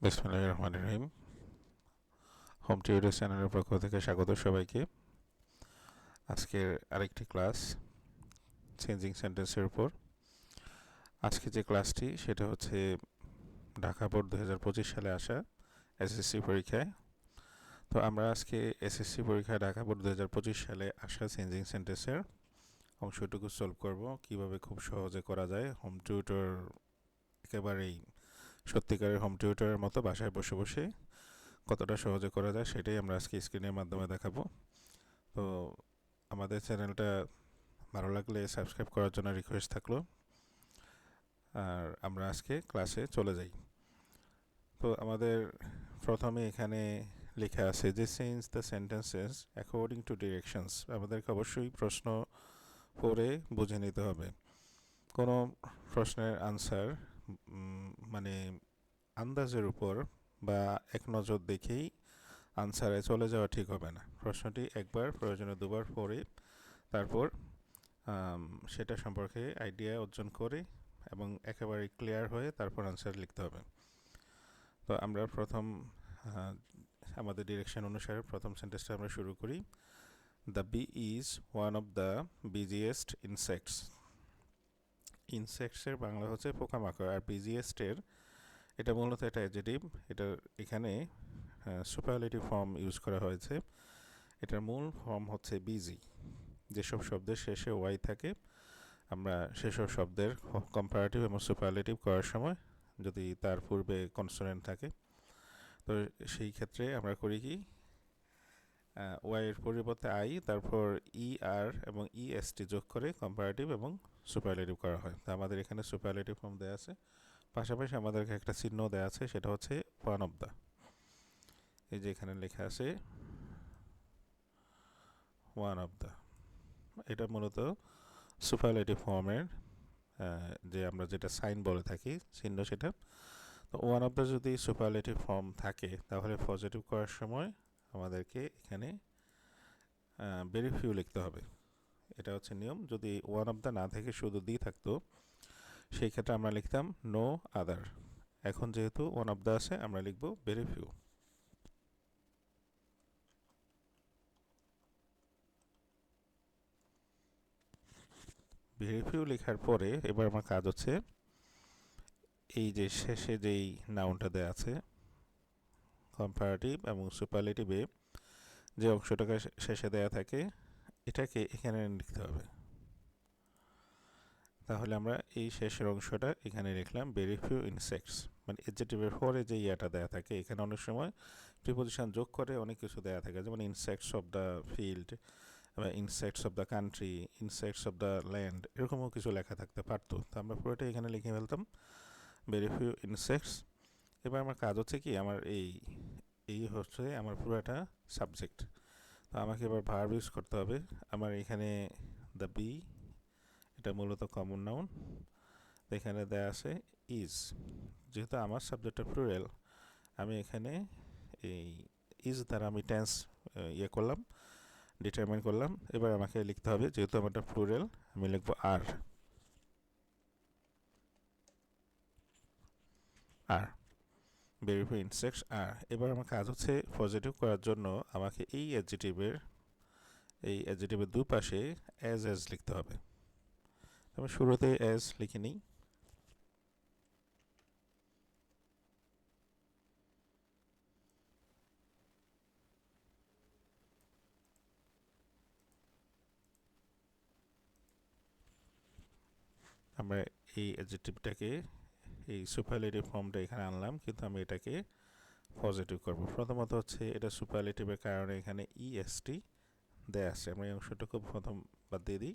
বিসমিল্লাহির রহমানির রহিম। Home tutor চ্যানেলের পক্ষ থেকে স্বাগত সবাইকে। আজকের আরেকটি ক্লাস চেঞ্জিং সেন্টেন্সের উপর। আজকে যে ক্লাসটি সেটা হচ্ছে ঢাকা বোর্ড 2025 সালে আসা এসএসসি পরীক্ষায়। তো আমরা আজকে এসএসসি পরীক্ষায় ঢাকা বোর্ড 2025 সালে আসা চেঞ্জিং সেন্টেন্সের অংশটুকু সলভ করব, কিভাবে খুব সহজে করা যায়। হোম টিউটর একেবারেই সত্যিকারের হোম টিউটরের মতো বাসায় বসে বসে কতটা সহজে করা যায় সেটাই আমরা আজকে স্ক্রিনের মাধ্যমে দেখাবো। তো আমাদের চ্যানেলটা ভালো লাগলে সাবস্ক্রাইব করার জন্য রিকোয়েস্ট থাকলো। আর আমরা আজকে ক্লাসে চলে যাই। তো আমাদের প্রথমে এখানে লেখা আছে যে change the sentences according to directions. আমাদেরকে অবশ্যই প্রশ্ন পড়ে বুঝে নিতে হবে। কোনো প্রশ্নের আনসার মানে আন্দাজের উপর বা এক নজর দেখেই আনসারে চলে যাওয়া ঠিক হবে না। প্রশ্নটি একবার প্রয়োজনে দুবার পড়ে তারপর সেটা সম্পর্কে আইডিয়া অর্জন করে এবং একেবারে ক্লিয়ার হয়ে তারপর আনসার লিখতে হবে। তো আমরা প্রথম আমাদের ডিরেকশন অনুসারে প্রথম সেন্টেন্সটা আমরা শুরু করি। The bee is one of the biggest insects. ইনসেক্টসের বাংলা হচ্ছে পোকামাকড়, আর বিজিয়েস্টের এটা মূলত এটা অ্যাডজেক্টিভ। এটার এখানে সুপারলেটিভ ফর্ম ইউজ করা হয়েছে। এটার মূল ফর্ম হচ্ছে বিজি। যেসব শব্দের শেষে ওয়াই থাকে আমরা সেসব শব্দের কম্পারেটিভ এবং সুপারলেটিভ করার সময় যদি তার পূর্বে কনসোনেন্ট থাকে তো সেই ক্ষেত্রে আমরা করি কি ওয়াইয়ের পরিবর্তে আই, তারপর ই আর এবং ইএসটি যোগ করে কম্পারেটিভ এবং সুপারলেটিভ করা হয়। তো আমাদের এখানে সুপারলেটিভ ফর্ম দেওয়া আছে, পাশাপাশি আমাদেরকে একটা চিহ্ন দেওয়া আছে, সেটা হচ্ছে ওয়ান অফ দ্য। এই যে এখানে লেখা আছে ওয়ান অফ দ্য, এটা মূলত সুপারলেটিভ ফর্মের যে আমরা যেটা সাইন বলে থাকি চিহ্ন, সেটা। তো ওয়ান অফ দ্য যদি সুপারলেটিভ ফর্ম থাকে তাহলে পজিটিভ করার সময় আমাদেরকে এখানে ভেরি ফিউ লিখতে হবে। এটা হচ্ছে নিয়ম। যদি ওয়ান অফ দ্য না থেকে শুধু দি থাকতো সেই ক্ষেত্রে আমরা লিখতাম নো আদার। এখন যেহেতু ওয়ান অফ দ্য আছে আমরা লিখব ভেরি ফিউ। ভেরি ফিউ লেখার পরে এবার আমার কাজ হচ্ছে এই যে শেষে যেই নাউনটা দেওয়া আছে কম্পারেটিভ এবং সুপারলেটিভে যে অংশটাকে শেষে দেওয়া থাকে এটাকে এখানে লিখতে হবে। তাহলে আমরা এই শেষের অংশটা এখানে লিখলাম ভেরি ফিউ ইনসেক্টস। মানে অ্যাডজেক্টিভের পরে যে ইয়াটা দেওয়া থাকে এখানে অনেক সময় প্রিপোজিশন যোগ করে অনেক কিছু দেওয়া থাকে, যেমন ইনসেক্টস অফ দ্য ফিল্ড বা insects of the country, insects of the land, এরকমও কিছু লেখা থাকতে পারতো। তো আমরা পুরোটা এখানে লিখে ফেলতাম ভেরি ফিউ ইনসেক্টস। এবার আমার কাজ হচ্ছে কি আমার এই হচ্ছে আমার পুরোটা সাবজেক্ট। তো আমাকে এবার ভার্ব ইউজ করতে হবে। আমার এখানে দ্য বি, এটা মূলত কমন নাউন। এখানে দেয়া আছে ইজ, যেহেতু আমার সাবজেক্টটা প্লুরাল আমি এখানে এই ইজ দ্বারা আমি টেন্স করলাম, ডিটারমাইন করলাম। এবার আমাকে লিখতে হবে, যেহেতু আমারটা প্লুরাল আমি লিখবো are. Are very few insects are. এবার আমার কাজ হচ্ছে পজিটিভ করার জন্য আমাকে এই অ্যাডজেক্টিভের দুপাশে অ্যাজ লিখতে হবে। আমি শুরুতে অ্যাজ লিখে নিই। আমরা এই অ্যাডজেক্টিভটাকে এই সুপারলেটিভ ফর্মটা এখানে আনলাম, কিন্তু আমি এটাকে পজিটিভ করব। প্রথমত হচ্ছে এটা সুপারলেটিভের কারণে এখানে ইএসটি দেয়া আছে, আমরা এই অংশটুকু প্রথম বাদ দিয়ে দিই।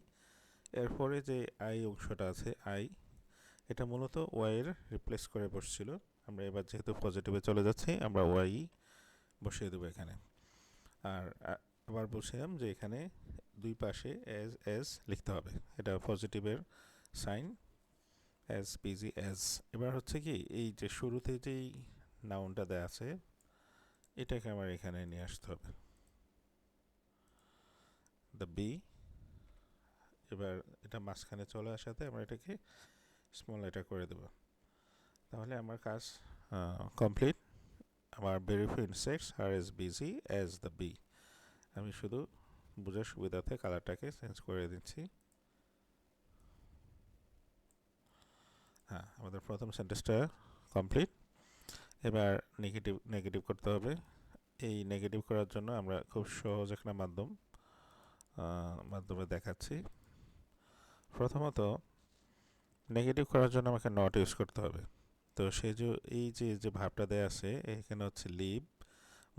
এরপরে যে আই অংশটা আছে আই, এটা মূলত ওয়াইয়ের রিপ্লেস করে বসছিল। আমরা এবার যেহেতু পজিটিভে চলে যাচ্ছি আমরা ওয়াই বসিয়ে দেবো এখানে। আর আবার বলছিলাম যে এখানে দুই পাশে এস লিখতে হবে, এটা পজিটিভের সাইন এস পিজি এস। এবার হচ্ছে কি এই যে শুরুতে যেই নাউনটা দেওয়া আছে এটাকে আমার এখানে নিয়ে আসতে হবে, দ্য বি। এবার এটা মাঝখানে চলে আসাতে আমরা এটাকে স্মল লেটার করে দেব। তাহলে আমার কাজ কমপ্লিট। আমার very few insects are as busy as the bee. আমি শুধু বোঝার সুবিধার্থে কালারটাকে চেঞ্জ করে দিচ্ছি। হ্যাঁ, আমাদের প্রথম সেন্টেন্সটা কমপ্লিট। এবার নেগেটিভ করতে হবে। এই নেগেটিভ করার জন্য আমরা খুব সহজ একটা মাধ্যমে দেখাচ্ছি। প্রথমত নেগেটিভ করার জন্য আমাকে নট ইউজ করতে হবে। তো এই যে ভাবটা দেয়া আছে এখানে হচ্ছে লিভ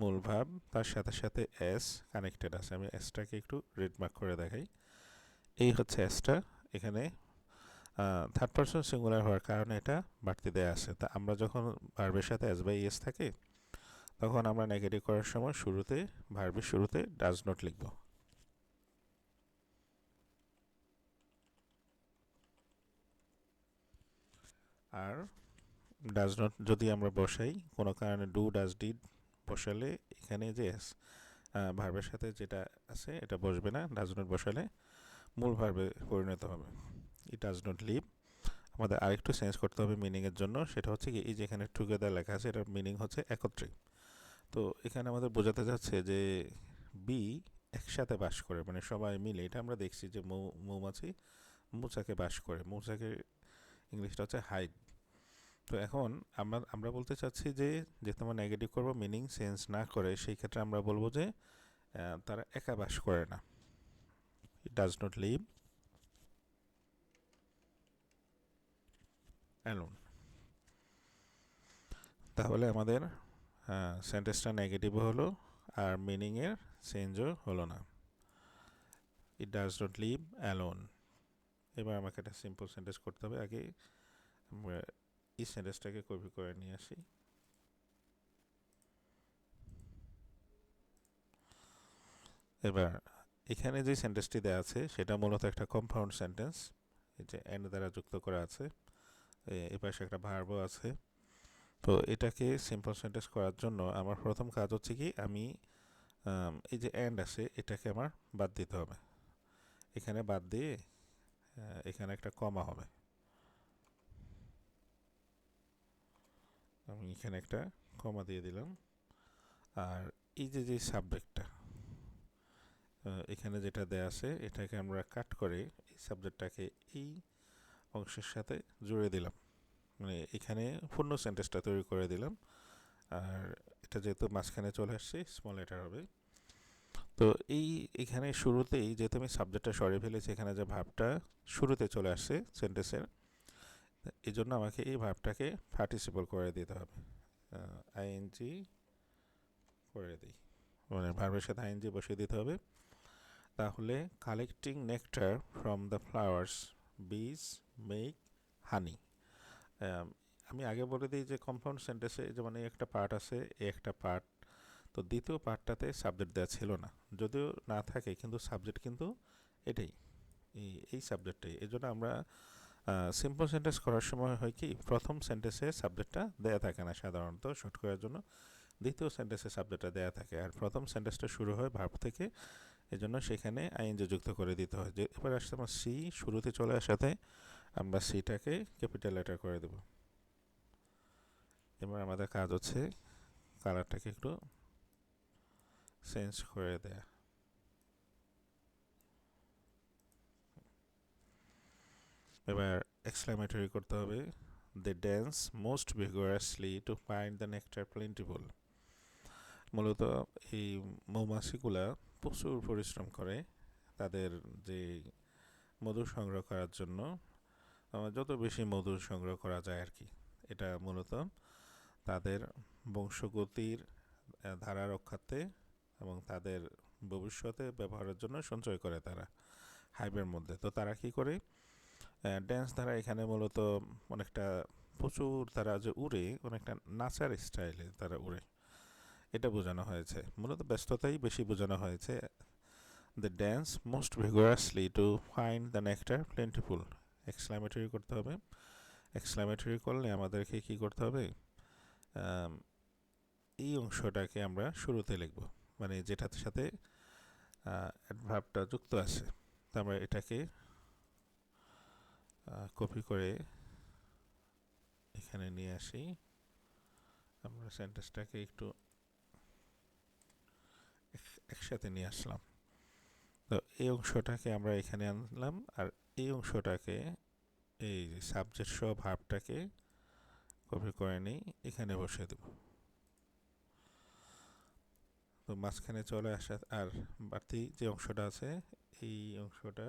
মূল ভাব, তার সাথে সাথে এস কানেক্টেড আছে। আমি এসটাকে একটু রেড মার্ক করে দেখাই। এই হচ্ছে এসটা, এখানে থার্ড পারসন সিঙ্গুলার হওয়ার কারণে এটা বাড়তি দেয়া আছে। তা আমরা যখন ভার্বের সাথে এস বাই এস থাকে তখন আমরা নেগেটিভ করার সময় ভার্বের শুরুতে ডাজ নট লিখব। আর ডাজ নট যদি আমরা বসাই কোনো কারণে ডু ডাজ ডিড বসালে এখানে যে ভার্বের সাথে যেটা আছে এটা বসবে না। ডাজ নট বসালে মূল ভার্বে পরিণত হবে। It does not live. আমাদের আরেকটু চেঞ্জ করতে হবে মিনিংয়ের জন্য। সেটা হচ্ছে কি, এই যে এখানে টুগেদার লেখা আছে এটার মিনিং হচ্ছে একত্রে। তো এখানে আমাদের বোঝাতে যাচ্ছে যে বি একসাথে বাস করে, মানে সবাই মিলে। এটা আমরা দেখছি যে মৌমাছি মৌচাকে বাস করে। মৌচাকের ইংলিশটা হচ্ছে হাইড। তো এখন আমরা বলতে চাচ্ছি যে যেহেতু আমরা নেগেটিভ করবো মিনিং চেঞ্জ না করে, সেই ক্ষেত্রে আমরা বলবো যে তারা একা বাস করে না। ইট ডাজ নট লিভ অ্যালোন। তাহলে আমাদের সেন্টেন্সটা নেগেটিভও হলো আর মিনিংয়ের চেঞ্জও হলো না। ইট ডাজ নট লিভ অ্যালোন। এবার আমাকে একটা সিম্পল সেন্টেন্স করতে হবে। আগে আমরা এই সেন্টেন্সটাকে কপি করে নিয়ে আসি। এবার এখানে যে সেন্টেন্সটি দেওয়া আছে সেটা মূলত একটা কম্পাউন্ড সেন্টেন্স, এই যে এন্ড দ্বারা যুক্ত করা আছে। এ পাশে একটা ভার্বও আছে। তো এটাকে সিম্পল সেন্টেন্স করার জন্য আমার প্রথম কাজ হচ্ছে কি, আমি এই যে এন্ড আছে এটাকে আমার বাদ দিতে হবে। এখানে বাদ দিয়ে এখানে একটা কমা হবে। আমি এখানে একটা কমা দিয়ে দিলাম। আর এই যে সাবজেক্টটা এখানে যেটা দেয়া আছে এটাকে আমরা কাট করে এই সাবজেক্টটাকে এই অংশের সাথে জুড়ে দিলাম। মানে এখানে পূর্ণ সেন্টেন্সটা তৈরি করে দিলাম। আর এটা যেহেতু মাঝখানে চলে আসছে স্মল লেটার হবে। তো এখানে শুরুতেই যেহেতু আমি সাবজেক্টটা সরিয়ে ফেলেছি, এখানে যে ভাবটা শুরুতে চলে আসছে সেন্টেন্সের, এই জন্য আমাকে এই ভাবটাকে পার্টিসিপল করে দিতে হবে। আইএনজি করে দিই, মানে ভার্বের সাথে আইএনজি বসিয়ে দিতে হবে। তাহলে collecting nectar from the flowers বিজ মেক হানি। আমি আগে বলে দিই যে কম্পাউন্ড সেন্টেন্সে যেমন এই একটা পার্ট আছে, এই একটা পার্ট। তো দ্বিতীয় পার্টটাতে সাবজেক্ট দেওয়া ছিল না, যদিও না থাকে কিন্তু সাবজেক্ট কিন্তু এটাই, এই সাবজেক্টটাই। এই জন্য আমরা সিম্পল সেন্টেন্স করার সময় হয় কি, প্রথম সেন্টেন্সে সাবজেক্টটা দেয়া থাকে না সাধারণত, শর্ট করার জন্য। দ্বিতীয় সেন্টেন্সে সাবজেক্টটা দেয়া থাকে, আর প্রথম সেন্টেন্সটা শুরু হয় ভার্ব থেকে। এই জন্য সেখানে আইএনজি যুক্ত করে দিতে হয়। যে এবার আসছে আমার সি, শুরুতে চলে আসাতে আমরা সিটাকে ক্যাপিটাল লেটার করে দেব। এবার আমাদের কাজ হচ্ছে কালারটাকে একটু চেঞ্জ করে দেয়া। এবার এক্সক্লামেটরি করতে হবে। They dance most vigorously to find the nectar plentiful. মূলত এই মৌমাছিগুলা প্রচুর পরিশ্রম করে তাদের যে মধু সংগ্রহ করার জন্য, যত বেশি মধু সংগ্রহ করা যায় আর কি। এটা মূলত তাদের বংশগতির ধারা রক্ষার্থে এবং তাদের ভবিষ্যতে ব্যবহারের জন্য সঞ্চয় করে তারা হাইবের মধ্যে। তো তারা কি করে, ড্যান্স দ্বারা এখানে মূলত অনেকটা প্রচুর তারা যে উড়ে, অনেকটা নাচার স্টাইলে তারা উড়ে, এটা বোঝানো হয়েছে। মূলত ব্যস্ততাই বেশি বোঝানো হয়েছে। The dance most vigorously to find the nectar plentiful. Exclamatory করতে হবে। এক্সক্লামেটরি করলে আমাদেরকে কি করতে হবে, এই অংশটাকে আমরা শুরুতে লিখব, মানে যেটার সাথে অ্যাডভার্বটা যুক্ত আছে। তো আমরা এটাকে কপি করে এখানে নিয়ে আসি। আমরা সেন্টেন্সটাকে একটু একসাথে নিয়ে আসলাম। তো এই অংশটাকে আমরা এখানে আনলাম, আর এই অংশটাকে এই সাবজেক্ট সহ ভার্বটাকে কপি করে নিই, এখানে বসিয়ে দেব। তো মাঝখানে চলে আসা আর বাড়তি যে অংশটা আছে এই অংশটা,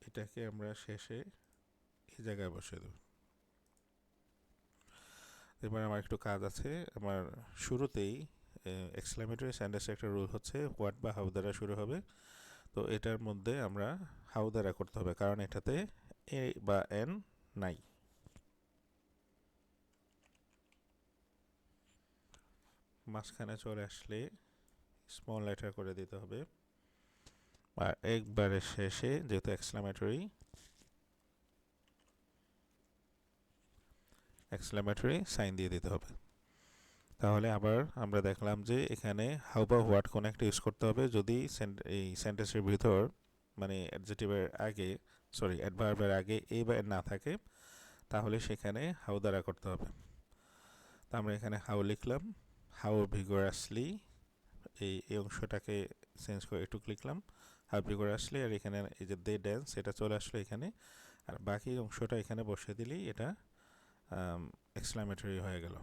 এটাকে আমরা শেষে এই জায়গায় বসিয়ে দেব। এবার আমার একটু কাজ আছে। আমার শুরুতেই এক্সক্লেমেটরি সেন্টেন্সের একটা রুল হচ্ছে হোয়াট বা হাউ দ্বারা শুরু হবে। তো এটার মধ্যে আমরা হাউ দ্বারা করতে হবে, কারণ এটাতে এ বা এন নাই। মাঝখানে চলে আসলে স্মল লেটার করে দিতে হবে, আর একবারে শেষে যেহেতু এক্সক্লেমেটরি সাইন দিয়ে দিতে হবে। তাহলে আবার আমরা দেখলাম যে এখানে হাউ বা হোয়াট কোন একটা ইউজ করতে হবে যদি এই সেন্টেন্সের ভিতর মানে অ্যাডজেক্টিভের আগে অ্যাডভার্বের আগে এ বা এর না থাকে, তাহলে সেখানে হাউ দ্বারা করতে হবে। তো আমরা এখানে হাউ লিখলাম, হাউ ভিগোরাসলি এই অংশটাকে চেঞ্জ করে একটু লিখলাম, হাউ ভিগোরাসলি, আর এখানে এই যে দে ড্যান্স এটা চলে আসলো এখানে, আর বাকি অংশটা এখানে বসিয়ে দিলেই এটা এক্সক্লেমেটরি হয়ে গেল।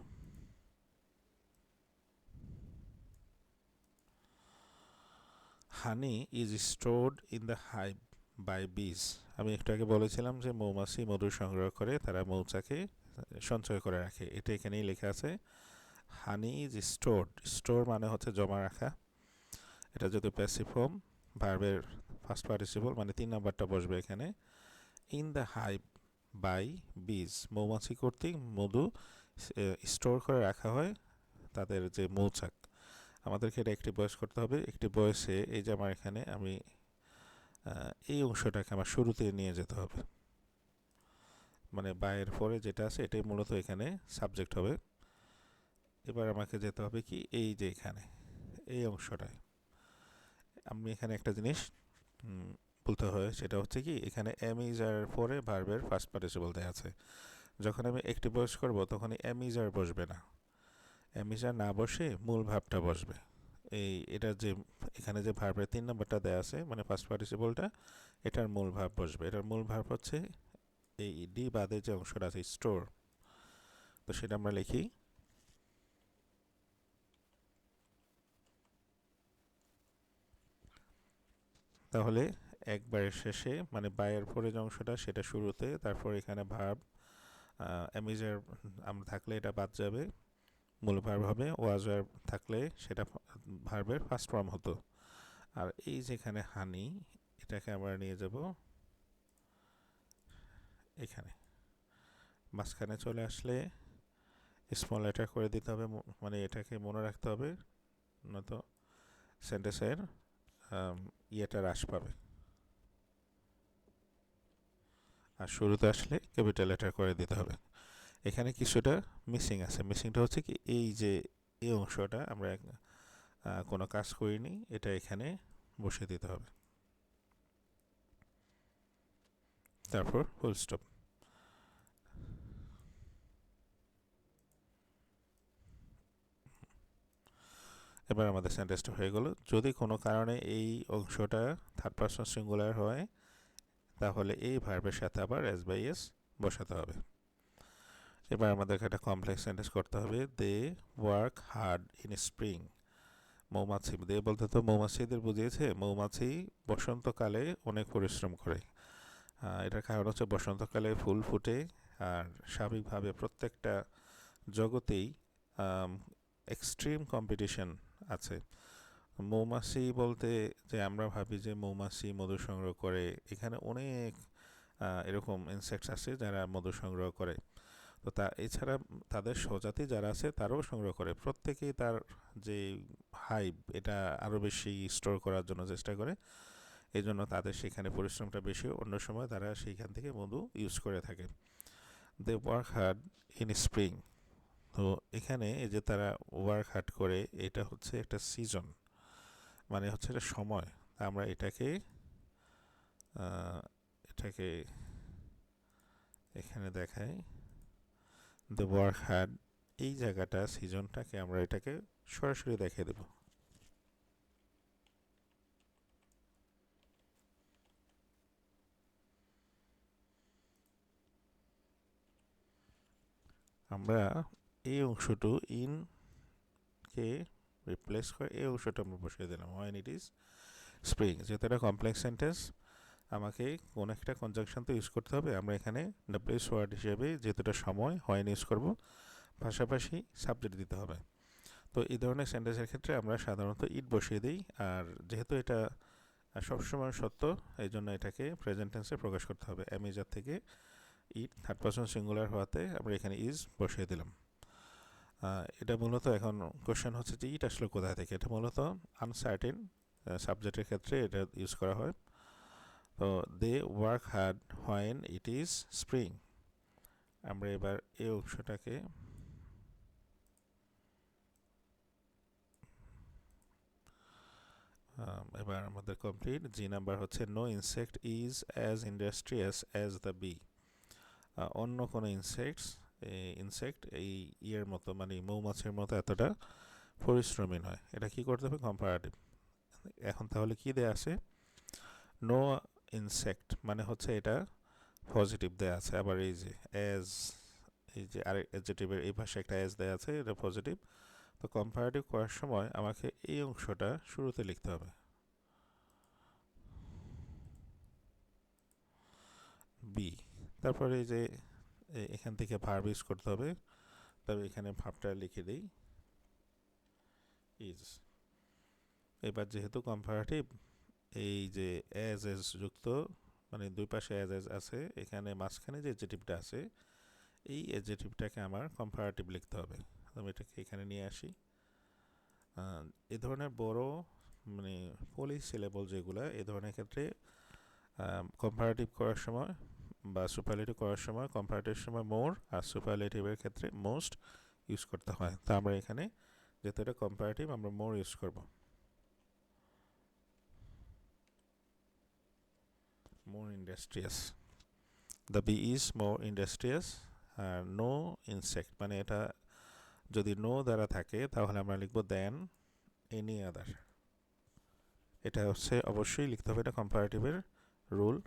Honey is stored in the hive by bees. আমি একটু আগে বলেছিলাম যে মৌমাছি মধু সংগ্রহ করে তারা মৌচাকে সঞ্চয় করে রাখে, এটা এখানেই লেখা আছে। হানি ইজ স্টোরড, স্টোর মানে হচ্ছে জমা রাখা। এটা যদি প্যাসিভ ফর্ম, ভার্বের ফার্স্ট পার্টিসিপল মানে 3 নাম্বারটা বসবে এখানে। ইন দ্য হাইভ বাই বিজ, মৌমাছি কর্তৃক মধু স্টোর করে রাখা হয় তাদের যে মৌচাক। আমাদেরকে এটা একটি বয়স করতে হবে। একটি বয়সে এই যে আমার এখানে আমি এই অংশটাকে আমার শুরুতে নিয়ে যেতে হবে, মানে বাইয়ের পরে যেটা আছে এটাই মূলত এখানে সাবজেক্ট হবে। এবার আমাকে যেতে হবে কি এই যে এখানে এই অংশটায়। আমি এখানে একটা জিনিস বলতে হয়, সেটা হচ্ছে কি এখানে এম ইজ আর পরে ভার্বের ফার্স্ট পার্টিসিপল দেওয়া আছে। যখন আমি একটি বয়স করব তখন এম ইজ আর বসবে না, এম ইজ আর না বসে মূল ভাবটা বসবে। এটার যে এখানে যে ভার্বের 3 নাম্বারটা দেওয়া আছে মানে ফার্স্ট পার্টিসিপলটা, এটার মূল ভাব বসবে। এটার মূল ভাব হচ্ছে এই ডি বাদে যে অংশটা আছে স্টোর। তো সেটা আমরা লিখি, তাহলে একবারের শেষে মানে বায়ের পরে যে অংশটা সেটা শুরুতে, তারপর এখানে ভার্ব অ্যামিজার আমরা থাকলে এটা বাদ যাবে, মূল ভার্ব হবে। ওয়াজার থাকলে সেটা ভার্বের ফার্স্ট ফর্ম হতো। আর এই যেখানে হানি, এটাকে আমরা নিয়ে যাব এখানে, মাঝখানে চলে আসলে স্মল লেটার করে দিতে হবে, মানে এটাকে মনে রাখতে হবে, নয়তো সেন্টেন্সের ইয়েটা হ্রাস পাবে। আর শুরুতে আসলে ক্যাপিটাল লেটার করে দিতে হবে। এখানে কিছুটা মিসিং আছে, মিসিংটা হচ্ছে কি এই যে এই অংশটা আমরা কোনো কাজ করিনি, এটা এখানে বসিয়ে দিতে হবে, তারপর ফুল স্টপ। এবার আমাদের সেন্টেন্সটা হয়ে গেল। যদি কোনো কারণে এই অংশটা থার্ড পারসন সিঙ্গুলার হয় তাহলে এই ভার্বের সাথে আবার এস বাই এস বসাতে হবে। এবার আমাদেরকে একটা কমপ্লেক্স সেন্টেন্স করতে হবে। They work hard in spring. মৌমাছি, দে বলতে তো মৌমাছিদের বুঝিয়েছে, মৌমাছি বসন্তকালে অনেক পরিশ্রম করে। এটার কারণ হচ্ছে বসন্তকালে ফুল ফুটে, আর স্বাভাবিকভাবে প্রত্যেকটা জগতেই এক্সট্রিম কম্পিটিশন আছে। মৌমাছি বলতে যে আমরা ভাবি যে মৌমাছি মধু সংগ্রহ করে, এখানে অনেক এরকম ইনসেক্টস আছে যারা মধু সংগ্রহ করে। তো এছাড়া তাদের স্বজাতি যারা আছে তারাও সংগ্রহ করে, প্রত্যেকেই তার যে হাইভ এটা আরও বেশি স্টোর করার জন্য চেষ্টা করে। এই জন্য তাদের সেখানে পরিশ্রমটা বেশি, অন্য সময় তারা সেইখান থেকে মধু ইউজ করে থাকে। They work hard in spring. তো এখানে এই যে তারা ওয়ার্ক হার্ড করে, এটা হচ্ছে একটা সিজন, মানে হচ্ছে একটা সময়। আমরা এটাকে এটাকে এখানে দেখাই, দে ওয়ার্ক হার্ড এই জায়গাটা সিজনটাকে আমরা এটাকে সরাসরি দেখিয়ে দেব। আমরা এই অংশটু ইন কে রিপ্লেস করে এই অংশটা আমরা বসিয়ে দিলাম হোয়েন ইট ইজ স্প্রিং। যেহেতু এটা কমপ্লেক্স সেন্টেন্স, আমাকে কোন একটা কনজাংশন তো ইউজ করতে হবে। আমরা এখানে প্লেস ওয়ার্ড হিসেবে যেহেতু এটা সময় হোয়েন ইউজ করব, পাশাপাশি সাবজেক্ট দিতে হবে। তো এই ধরনের সেন্টেন্সের ক্ষেত্রে আমরা সাধারণত ইট বসিয়ে দিই, আর যেহেতু এটা সবসময় সত্য, এই জন্য এটাকে প্রেজেন্ট টেন্সে প্রকাশ করতে হবে। অ্যামেজার থেকে ইট থার্ড পারসন সিঙ্গুলার হওয়াতে আমরা এখানে ইজ বসিয়ে দিলাম। এটা মূলত এখন কোশ্চেন হচ্ছে যে ইট আসলে কোথায় থেকে। এটা মূলত আনসার্টেন সাবজেক্টের ক্ষেত্রে এটা ইউজ করা হয়। তো they work hard when it is spring. আমরা এবার এই অংশটাকে এবার আমাদের কমপ্লিট। জি নাম্বার হচ্ছে no insect is as industrious as the bee. অন্য কোনো ইনসেক্ট এই ইয়ের মতো, মানে মৌমাছির মতো এতটা পরিশ্রমী নয়। এটা কি করতে হবে? কম্পারেটিভ। এখন তাহলে কি দেয়া আছে? নো ইনসেক্ট মানে হচ্ছে এটা পজিটিভ দেয়া আছে। আবার এই যে অ্যাজ, এই যে আরেক অ্যাডজেক্টিভের এই পাশে একটা অ্যাজ দেয়া আছে, এটা পজিটিভ। তো কম্পারেটিভ করার সময় আমাকে এই অংশটা শুরুতে লিখতে হবে, বি। তারপরে এই যে এখান থেকে ভার্ব ইউজ করতে হবে, তবে এখানে ভার্বটা লিখে দিই ইজ। এবার যেহেতু কম্পারেটিভ, এই যে অ্যাজ এজ যুক্ত, মানে দুই পাশে অ্যাজ এজ আছে, এখানে মাঝখানে যে অ্যাডজেক্টিভটা আছে, এই অ্যাডজেক্টিভটাকে আমার কম্পারেটিভ লিখতে হবে। আমি এটাকে এখানে নিয়ে আসি। এ ধরনের বড়, মানে পলিসিলেবল যেগুলো, এ ধরনের ক্ষেত্রে কম্পারেটিভ করার সময় বা সুপারলেটিভ করার সময় কম্পারেটিভের সময় মোর, আর সুপারলেটিভের ক্ষেত্রে মোস্ট ইউজ করতে হয়। তো আমরা এখানে যেহেতু এটা কম্পারেটিভ, আমরা মোর ইউজ করব। more industrious, the bee is more industrious, আর no insect মানে এটা যদি no দ্বারা থাকে তাহলে আমরা লিখব দেন এনি আদার। এটা হচ্ছে অবশ্যই লিখতে হবে, এটা কম্পারেটিভের রুল।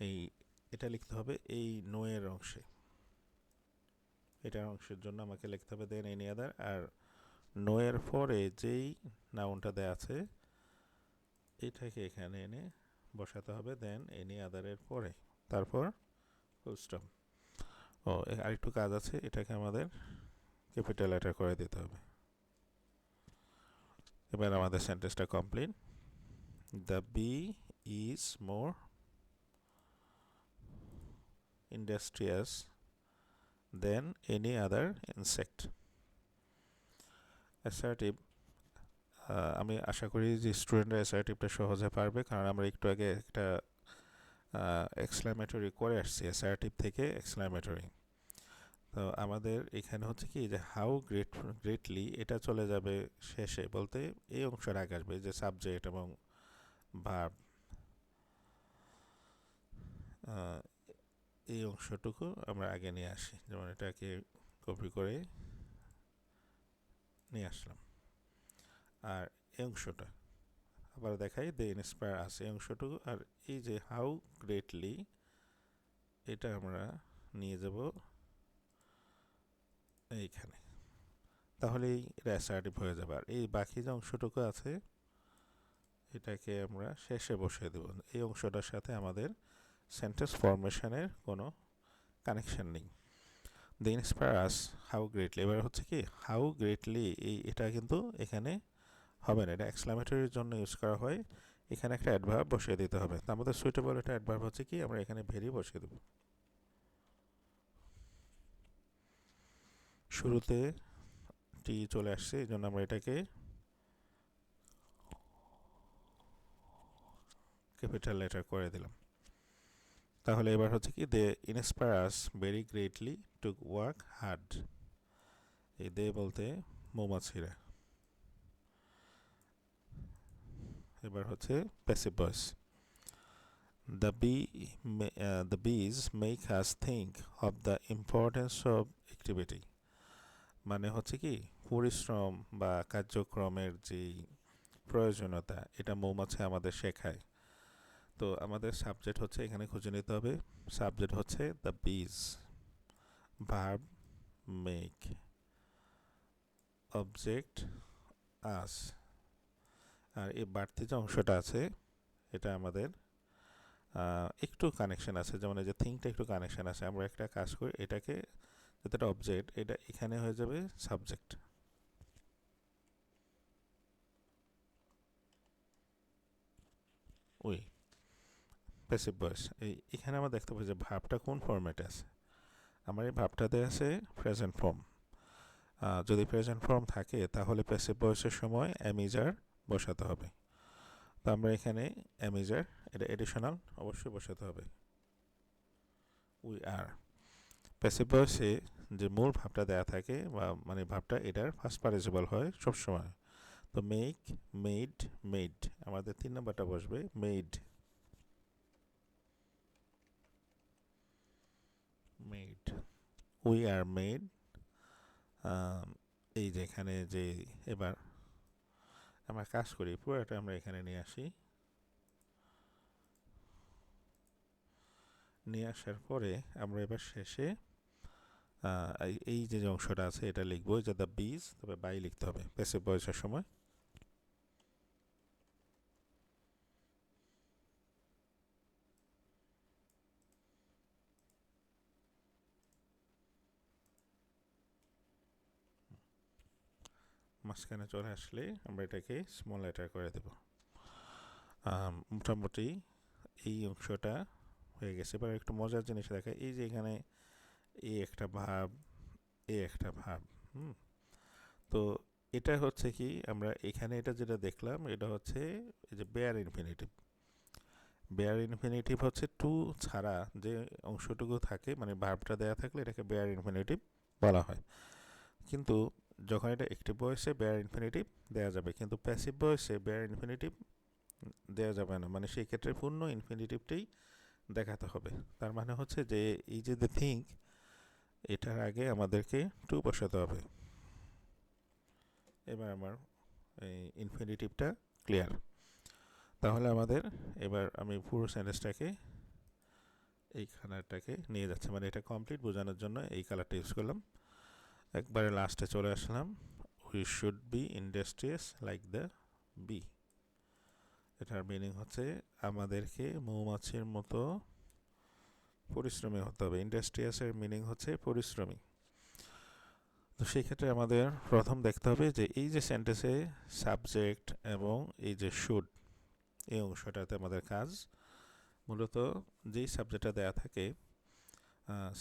এই এটা লিখতে হবে এই নো এর অংশে, এটার অংশের জন্য আমাকে লিখতে হবে দেন এনি আদার। আর নো এর পরে যেই নাউনটা দেয়া আছে এটাকে এখানে এনে বসাতে হবে দেন এনি আদারের পরে, তারপর ফুল স্টপ। আরেকটু কাজ আছে, এটাকে আমাদের ক্যাপিটাল লেটার করে দিতে হবে। এবার আমাদের সেন্টেন্সটা complete. The bee is more industrious than any other insect. Assertive, আমি আশা করি যে স্টুডেন্টরা অ্যাসার্টিভটা সহজে পারবে, কারণ আমরা একটু আগে একটা এক্সক্লামেটরি করে আসছি, অ্যাসার্টিভ থেকে এক্সক্লামেটরি। তো আমাদের এখানে হচ্ছে কি যে হাউ গ্রেটলি, এটা চলে যাবে শেষে, বলতে এই অংশের আগে আসবে যে সাবজেক্ট এবং ভার্ব। এই অংশটুকু আমরা আগে নিয়ে আসি, যেমন এটাকে কপি করে নিয়ে আসলাম। আর এই অংশটা আবার দেখাই, দে ইন্সপায়ার আছে এই অংশটুকু। আর এই যে হাউ গ্রেটলি, এটা আমরা নিয়ে যাব এইখানে, তাহলেই এটা অ্যাসার্টিভ হয়ে যাবে। আর এই বাকি যে অংশটুকু আছে এটাকে আমরা শেষে বসিয়ে দেব। এই অংশটার সাথে আমাদের সেন্টেন্স ফরমেশনের কোনো কানেকশন নেই। দে ইন্সপায়ার আস হাউ গ্রেটলি, এবার হচ্ছে কি হাউ গ্রেটলি, এটা কিন্তু এখানে হবে না, এটা এক্সক্লামেটরির জন্য ইউজ করা হয়। এখানে একটা অ্যাডভার্ব বসিয়ে দিতে হবে। তো আমাদের সুইটেবল একটা অ্যাডভার্ব হচ্ছে কি, আমরা এখানে ভেরি বসিয়ে দেব। শুরুতে টি চলে আসছে, এই জন্য আমরা এটাকে ক্যাপিটাল লেটার করে দিলাম। তাহলে এবার হচ্ছে কি, they inspire us very greatly to work hard. এই দে বলতে মৌমাছিরা, এবার হচ্ছে passive voice. The bees make us think of the importance of activity. মানে হচ্ছে কি, পরিশ্রম বা কার্যক্রমের যেই প্রয়োজনীয়তা, এটা মৌমাছি আমাদের শেখায়। তো আমাদের সাবজেক্ট হচ্ছে এখানে খুঁজে নিতে হবে। সাবজেক্ট হচ্ছে দ্য বিজ, ভার্ব মেক, অবজেক্ট আস। আর এই বাড়তি যে অংশটা আছে এটা আমাদের একটু কানেকশন আছে, যেমন এই যে থিংটা একটু কানেকশন আছে। আমরা একটা কাজ করি, এটাকে যেটা অবজেক্ট, এটা এখানে হয়ে যাবে সাবজেক্ট। ওই প্যাসিভ ভয়েস, এখানে আমরা দেখতে পাই যে ভার্বটা কোন ফর্ম্যাটে আছে। আমার এই ভার্বটাতে আছে প্রেজেন্ট ফর্ম। যদি প্রেজেন্ট ফর্ম থাকে তাহলে প্যাসিভ ভয়েসের সময় অ্যামিজার বসাতে হবে। তো আমরা এখানে অ্যামিজার, এটা এডিশনাল অবশ্যই বসাতে হবে। উই আর প্যাসিভ ভয়েসে যে মূল ভাবটা দেয়া থাকে বা মানে ভাবটা এটার ফার্স্ট পার্টিসিপাল হয় সবসময়। তো মেক, মেড, মেড, আমাদের 3 নাম্বারটা বসবে made. Made, we are made. এই যে এখানে যে এবার আমরা কাজ করি, পুরোটা আমরা এখানে নিয়ে আসি। নিয়ে আসার পরে আমরা এবার শেষে এই যে অংশটা আছে এটা লিখবো যে দ্য বিজ, তবে বাই লিখতে হবে প্যাসিভ ভয়েসের সময়। মাঝখানে চলে আসলে আমরা এটাকে স্মল লেটার করে দেব। মোটামুটি এই অংশটা হয়ে গেছে। এবার একটু মজার জিনিস দেখা, এই যে এখানে এই একটা ভাব, এই একটা ভাব। তো এটা হচ্ছে কি, আমরা এখানে এটা যেটা দেখলাম এটা হচ্ছে এই যে বেয়ার ইনফিনিটিভ। বেয়ার ইনফিনিটিভ হচ্ছে টু ছাড়া যে অংশটুকু থাকে, মানে ভার্বটা দেয়া থাকলে এটাকে বেয়ার ইনফিনিটিভ বলা হয়। কিন্তু যখন এটা অ্যাক্টিভ ভয়েসে বেয়ার ইনফিনিটিভ দেওয়া যাবে, কিন্তু প্যাসিভ ভয়েসে বেয়ার ইনফিনিটিভ দেওয়া যাবে না। মানে সেই ক্ষেত্রে পূর্ণ ইনফিনিটিভটাই দেখাতে হবে। তার মানে হচ্ছে যে এই যে দ্য থিঙ্ক, এটার আগে আমাদেরকে টু বসাতে হবে। এবার আমার এই ইনফিনিটিভটা ক্লিয়ার। তাহলে আমাদের এবার আমি পুরো সেন্টেন্সটাকে এই কালারটাকে নিয়ে যাচ্ছে, মানে এটা কমপ্লিট বোঝানোর জন্য এই কালারটা ইউজ করলাম। একবারে লাস্টে চলে আসলাম, we should be industrious like the bee. এটার মিনিং হচ্ছে আমাদেরকে মৌমাছির মতো পরিশ্রমী হতে হবে। ইন্ডাস্ট্রিয়াসের মিনিং হচ্ছে পরিশ্রমী। তো সেই ক্ষেত্রে আমাদের প্রথম দেখতে হবে যে এই যে সেন্টেন্সে সাবজেক্ট এবং এই যে শুড, এই অংশটাতে আমাদের কাজ মূলত যেই সাবজেক্টটা দেয়া থাকে,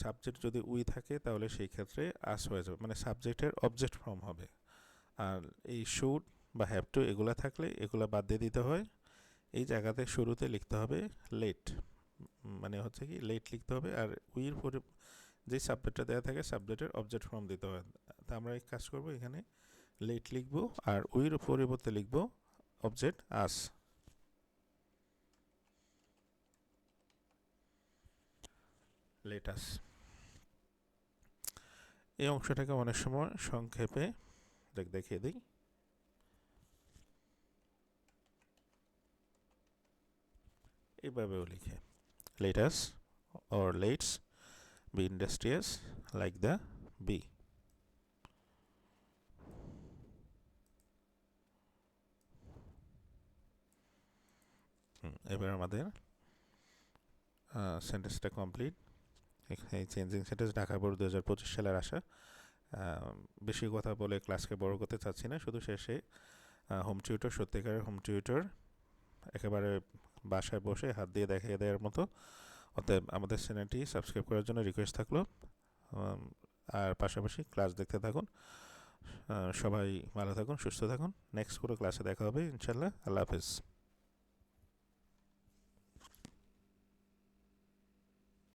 সাবজেক্ট যদি উই থাকে তাহলে সেই ক্ষেত্রে আস হয়ে যাবে, মানে সাবজেক্টের অবজেক্ট ফর্ম হবে। আর এই শুড বা হ্যাভ টু এগুলা থাকলে এগুলা বাদ দিয়ে দিতে হয়। এই জায়গাতে শুরুতে লিখতে হবে লেট, মানে হচ্ছে কি লেট লিখতে হবে। আর উইর পরে যে সাবজেক্টটা দেওয়া থাকে সাবজেক্টের অবজেক্ট ফর্ম দিতে হয়। তা আমরা এই কাজ করব, এখানে লেট লিখব আর উইর পরিবর্তে লিখব অবজেক্ট আস। লেটাস, এই অংশটাকে অনেক সময় সংক্ষেপে দেখিয়ে দিই। এইভাবেও লিখে let us or let's be industrious like the bee. এবার আমাদের সেন্টেন্সটা কমপ্লিট। এই চেঞ্জিং সেন্টেন্স ঢাকা বোর্ড 2025 সালের আসা। বেশি কথা বলে ক্লাসকে বড় করতে চাচ্ছি না, শুধু শেষে হোম টিউটর, সত্যিকারের হোম টিউটর, একেবারে বাসায় বসে হাত দিয়ে দেখিয়ে দেওয়ার মতো। অতএব আমাদের চ্যানেলটি সাবস্ক্রাইব করার জন্য রিকোয়েস্ট থাকলো। আর পাশাপাশি ক্লাস দেখতে থাকুন। সবাই ভালো থাকুন, সুস্থ থাকুন। নেক্সট কোনো ক্লাসে দেখা হবে ইনশাল্লাহ। আল্লাহ হাফেজ।